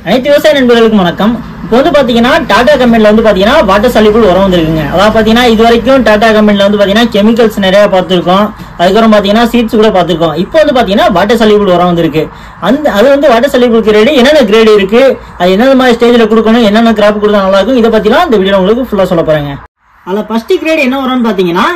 அனைத்து விவசாய நண்பர்களுக்கும் வணக்கம். இப்போ வந்து பாத்தீங்கன்னா டாடா கம்பெனில வந்து பாத்தீங்கன்னா வாட்டர் சால்யூபிள் உரம் வந்துருக்குங்க. அதாவது பாத்தீங்கன்னா இது வரைக்கும் டாடா கம்பெனில வந்து பாத்தீங்கன்னா கெமிக்கல்ஸ் நிறைய பார்த்திருக்கோம். அதுக்கப்புறம் பாத்தீங்கன்னா சீட்ஸ் கூட பார்த்திருக்கோம். இப்போ வந்து பாத்தீங்கன்னா வாட்டர் சால்யூபிள் உரம் வந்திருக்கு. அது வந்து வாட்டர் சால்யூபிள் கிரேடு என்னென்ன கிரேடு இருக்கு, அது என்னென்ன மாதிரி ஸ்டேஜ்ல கொடுக்கணும், என்னென்ன கிராப் கொடுத்தா நல்லா இருக்கும், இதை பத்திலாம் இந்த வீடியோ உங்களுக்கு ஃபுல்லா சொல்ல போறேங்க. அதுல ஃபர்ஸ்ட் கிரேட் என்ன வரும்னு பாத்தீங்கன்னா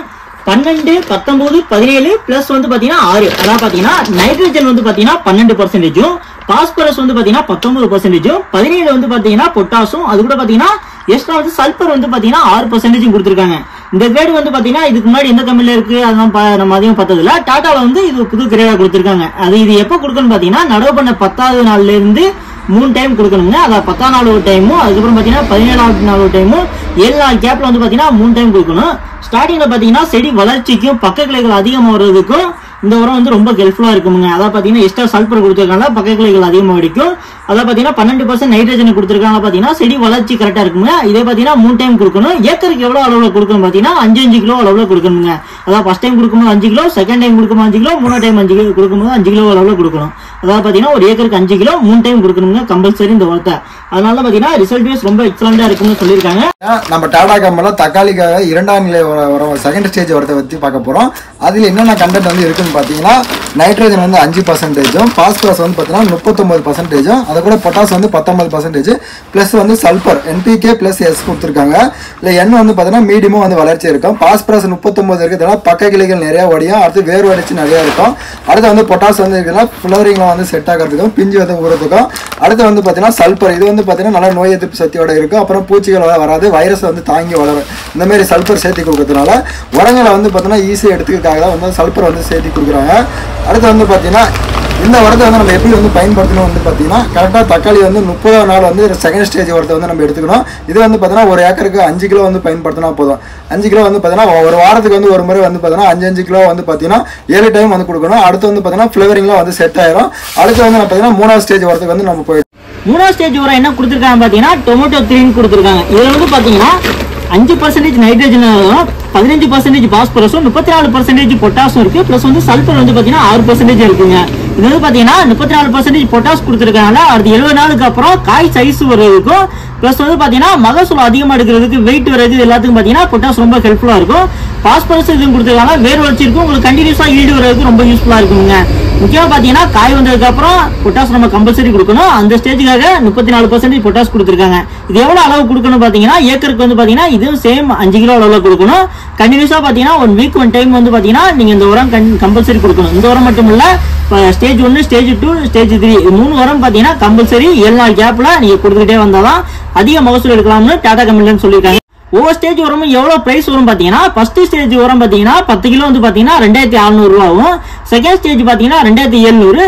12, 19, 17 பிளஸ் வந்து பாத்தீங்கன்னா 6. அதாவது பாத்தீங்கன்னா நைட்ரஜன் வந்து பாத்தீங்கன்னா 12%, பாஸ்பரஸ் வந்து பாத்தீங்கன்னா 19%, 17 வந்து பாத்தீங்கன்னா பொட்டாசும், அது கூட பாத்தீங்கன்னா எக்ஸ்ட்ரா வந்து சல்பர் வந்து பாத்தீங்கன்னா 6% கொடுத்திருக்காங்க. இந்த கிரேட் வந்து பாத்தீங்கன்னா இதுக்கு முன்னாடி எந்த கம்பெனில இருக்கு அதெல்லாம் நம்ம அதிகம் பார்த்ததில்ல. டாட்டால வந்து இது புது கிரேடா கொடுத்திருக்காங்க. இது எப்ப கொடுக்கணும் பாத்தீங்கன்னா நடவு பண்ண 10வது நாள்ல இருந்து 3 டைம் கொடுக்கணுங்க. அதாவது 10ஆம் நாள் ஒரு டைமும், அதுக்கப்புறம் பாத்தீங்கன்னா 17ஆவது நாள் ஒரு டைமும், 7 நாள் கேப்ல வந்து பாத்தீங்கன்னா 3 டைம் கொடுக்கணும். ஸ்டார்டிங்ல பாத்தீங்கன்னா செடி வளர்ச்சிக்கும் பக்க கிளைகள் அதிகமா வர்றதுக்கும் இந்த உரம் வந்து ரொம்ப ஹெல்ப்ஃபுல்லா இருக்குங்க. அதாவது பாத்தீங்கன்னா எக்ஸ்ட்ரா சல்பர் கொடுத்திருக்காங்க, பக்க கிளைகள் அதிகமா வெடிக்கும். அதாவது பாத்தீங்கன்னா 12% நைட்ரஜன் கொடுத்திருக்காங்க. பாத்தீங்கன்னா செடி வளர்ச்சி கரெக்டா இருக்குங்க. இதே பாத்தீங்கன்னா 3 டைம் கொடுக்கணும். ஏக்கருக்கு எவ்வளவு அளவுல கொடுக்கணும் பாத்தீங்கன்னா 5 கிலோ அளவுல கொடுக்கணுங்க. அதாவது ஃபர்ஸ்ட் டைம் கொடுக்கும்போது 5 கிலோ, செகண்ட் டைம் கொடுக்கும்போது 5 கிலோ, 3 டைம் 5 கிலோ கொடுக்கும்போது 5 கிலோ அளவுல கொடுக்கணும். அதாவது பாத்தீங்கன்னா ஒரு ஏக்கருக்கு 5 கிலோ 3 டைம் கொடுக்கணுங்க கம்பல்சரி இந்த உரத்தை. அதனால பாத்தீங்கன்னா ரிசல்ட் வைஸ் ரொம்ப எக்ஸலண்டா இருக்குன்னு சொல்லியிருக்காங்க. நம்ம டாடா கம்பெனில தக்காளிக்காக 2ஆம் நிலை செகண்ட் ஸ்டேஜ் உரத்தை பத்தி பார்க்க போறோம். அதுல என்னென்ன கண்டென்ட் வந்து இருக்குன்னு பாத்தீங்கன்னா நைட்ரஜன் வந்து 5%, பாஸ்பரஸ் வந்து பாத்தீங்கன்னா 39%, அது கூட பொட்டாஸ் வந்து 19%, பிளஸ் வந்து சல்பர் NPK பிளஸ் S கொடுத்துருக்காங்க. இல்ல N வந்து பாத்தீங்கன்னா மீடியமும் வந்து வளர்ச்சி இருக்கும். பாஸ்பரஸ் 39 இருக்கிறதுனால பக்க கிளைகள் நிறைய வடியும், அடுத்து வேர் வடிச்சு நிறைய இருக்கும். அடுத்து வந்து பொட்டாஸ் வந்து இருக்கிறதுனால ஃபிளவரிங்ல வந்து செட் ஆகிறதுக்கும் பிஞ்சு வந்து ஊறதுக்கும். அடுத்து வந்து பாத்தீங்கன்னா சல்பர், இது வந்து பாத்தீங்கன்னா நல்லா நோய் எதிர்ப்பு சக்தியோட இருக்கும். அப்புறம் பூச்சிகள் வராது, வைரஸ் வந்து தாங்கி வளரும். இந்த மாதிரி சல்பர் சேர்த்து கொடுக்கறதுனால உரங்களை வந்து பாத்தீங்கன்னா ஈஸியாக எடுத்துக்கிறதுக்காக தான் வந்து சல்பர் வந்து சேர்த்து கொடுக்குறாங்க. அடுத்து வந்து பாத்தீங்கன்னா இந்த உரத்தை வந்து நம்ம எப்படி வந்து பயன்படுத்தணும் வந்து பார்த்தீங்கன்னா கரெக்டாக தக்காளி வந்து 30ஆவது நாள் வந்து செகண்ட் ஸ்டேஜ் உரத்தை வந்து நம்ம எடுத்துக்கணும். இது வந்து பார்த்தீங்கன்னா ஒரு ஏக்கருக்கு 5 கிலோ வந்து பயன்படுத்தினா போதும். 5 கிலோ வந்து பார்த்தீங்கன்னா ஒரு வாரத்துக்கு வந்து ஒரு முறை வந்து பார்த்தீங்கன்னா 5 கிலோ வந்து பார்த்தீங்கன்னா 7 டைம் வந்து கொடுக்கணும். அடுத்து வந்து பார்த்தீங்கன்னா ஃப்ளவரிங்லாம் வந்து செட் ஆயிரும். அடுத்து வந்து பார்த்தீங்கன்னா 3ஆவது ஸ்டேஜ் உரத்துக்கு வந்து நம்ம போயிடும். 3ஆவது ஸ்டேஜ் உரம் என்ன கொடுத்துருக்காங்க பார்த்தீங்கன்னா டொமேட்டோ 3 கொடுத்துருக்காங்க. இதில் வந்து பார்த்தீங்கன்னா 5% நைட்ரஜனும் 15% பாஸ்பரஸும் 34% பொட்டாசும் இருக்கு. பிளஸ் வந்து சல்பர் வந்து பாத்தீங்கன்னா 6% இருக்குங்க. இது வந்து பாத்தீங்கன்னா 34% பொட்டாஸ் கொடுத்துருக்காங்க. அடுத்து 70 நாளுக்கு அப்புறம் காய் சைஸ் வர்றதுக்கும் பிளஸ் வந்து பாத்தீங்கன்னா மகசூல் அதிகமா எடுக்கிறதுக்கு வெயிட் வர்றது எல்லாத்துக்கும் பாத்தீங்கன்னா பொட்டாஸ் ரொம்ப ஹெல்ப்ஃபுல்லா இருக்கும். பாஸ்பரஸ் இதுவும் கொடுத்துருக்காங்க, வேர் வளர்ச்சி இருக்கும், உங்களுக்கு கண்டினியூஸா ஈல்டு வர்றதுக்கு ரொம்ப யூஸ்ஃபுல்லா இருக்குங்க. முக்கியமா பாத்தீங்கன்னா காய் வந்ததுக்கு அப்புறம் பொட்டாஸ் நம்ம கம்பல்சரி கொடுக்கணும். அந்த ஸ்டேஜுக்காக 34% பொட்டாஸ் கொடுத்துருக்காங்க. இது எவ்வளவு அளவு கொடுக்கணும் பாத்தீங்கன்னா ஏக்கருக்கு வந்து பாத்தீங்கன்னா இதுவும் சேம் 5 கிலோ அளவுல கொடுக்கணும். கண்டினியூஸா பாத்தீங்கன்னா 1 வீக் 1 டைம் வந்து பாத்தீங்கன்னா நீங்க இந்த உரம் கம்பல்சரி கொடுக்கணும். இந்த உரம் மட்டும் இல்ல, ஸ்டேஜ் 1, ஸ்டேஜ் 2, ஸ்டேஜ் 3 3 உரம் பாத்தீங்கன்னா கம்பல்சரி 7 நாள் கேப்ல நீங்க கொடுத்துக்கிட்டே வந்தாதான் அதிக மகசூல் எடுக்கலாம்னு டாடா கம்பெனில சொல்லியிருக்காங்க. ஒவ்வொரு ஸ்டேஜ் உரமும் எவ்வளவு பிரைஸ் வரும் பாத்தீங்கன்னா ஃபர்ஸ்ட் ஸ்டேஜ் உரம் பாத்தீங்கன்னா 10 கிலோ வந்து பாத்தீங்கன்னா 2600 ரூபாவும், செகண்ட் ஸ்டேஜ் பாத்தீங்கன்னா 2700,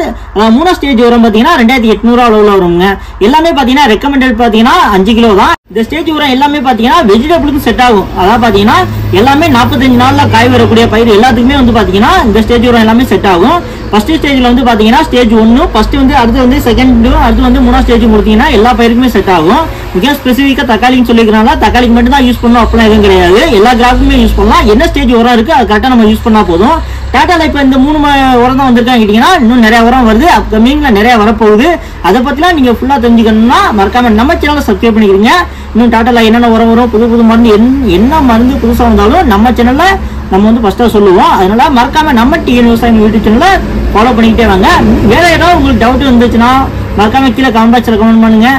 3ஆவது ஸ்டேஜ் உரம் பாத்தீங்கன்னா 2800 அளவுல வருங்க. எல்லாமே பாத்தீங்கன்னா ரெக்கமெண்டட் பாத்தீங்கன்னா 5 கிலோ தான். இந்த ஸ்டேஜ் உரம் எல்லாமே பாத்தீங்கன்னா வெஜிடபிளுக்கு செட் ஆகும். அதாவது பாத்தீங்கன்னா எல்லாமே 45 நாள்ல காய் வரக்கூடிய பயிர் எல்லாத்துக்குமே வந்து பாத்தீங்கன்னா இந்த ஸ்டேஜ் உரம் எல்லாமே செட் ஆகும். ஃபர்ஸ்ட் ஸ்டேஜ்ல வந்து பாத்தீங்கன்னா ஸ்டேஜ் 1 ஃபர்ஸ்ட் வந்து அடுத்து வந்து செகண்ட், அடுத்து வந்து 3ஆவது ஸ்டேஜ் கொடுத்தீங்கன்னா எல்லா பயிருக்குமே செட் ஆகும். முக்கியம் ஸ்பெசிஃபிக்கா தக்காளின்னு சொல்லிக்கிறனால தக்காளிக்கு மட்டும் தான் யூஸ் பண்ணணும் அப்படிலாம் எதுவும் கிடையாது. எல்லா கிராஃப்ட்டுமே யூஸ் பண்ணலாம். என்ன ஸ்டேஜ் உரம் இருக்கு அது கரெக்டா நம்ம யூஸ் பண்ணா போதும். டாட்டால இப்ப இந்த 3 உரம் தான் வந்திருக்காங்க கேட்டீங்கன்னா இன்னும் நிறைய உரம் வருது, அப்கமிங்ல நிறைய வரப்போகுது. அதை பத்திலாம் நீங்க ஃபுல்லா தெரிஞ்சுக்கணும்னா மறக்காம நம்ம சேனலை சப்ஸ்கிரைப் பண்ணிக்கிறீங்க. இன்னும் டாட்டால என்னென்ன உரம் வரும், புது மருந்து என்ன மருந்து புதுசா வந்தாலும் நம்ம சேனல்ல நம்ம வந்து ஃபர்ஸ்டா சொல்லுவோம். அதனால மறக்காம நம்ம டிஎன் விவசாயம் யூடியூப் சேனலை ஃபாலோ பண்ணிக்கிட்டே வாங்க. வேற ஏதாவது உங்களுக்கு டவுட் இருந்துச்சுன்னா மறக்காம கீழே கமெண்ட் பாக்ஸ்ல கமெண்ட் பண்ணுங்க.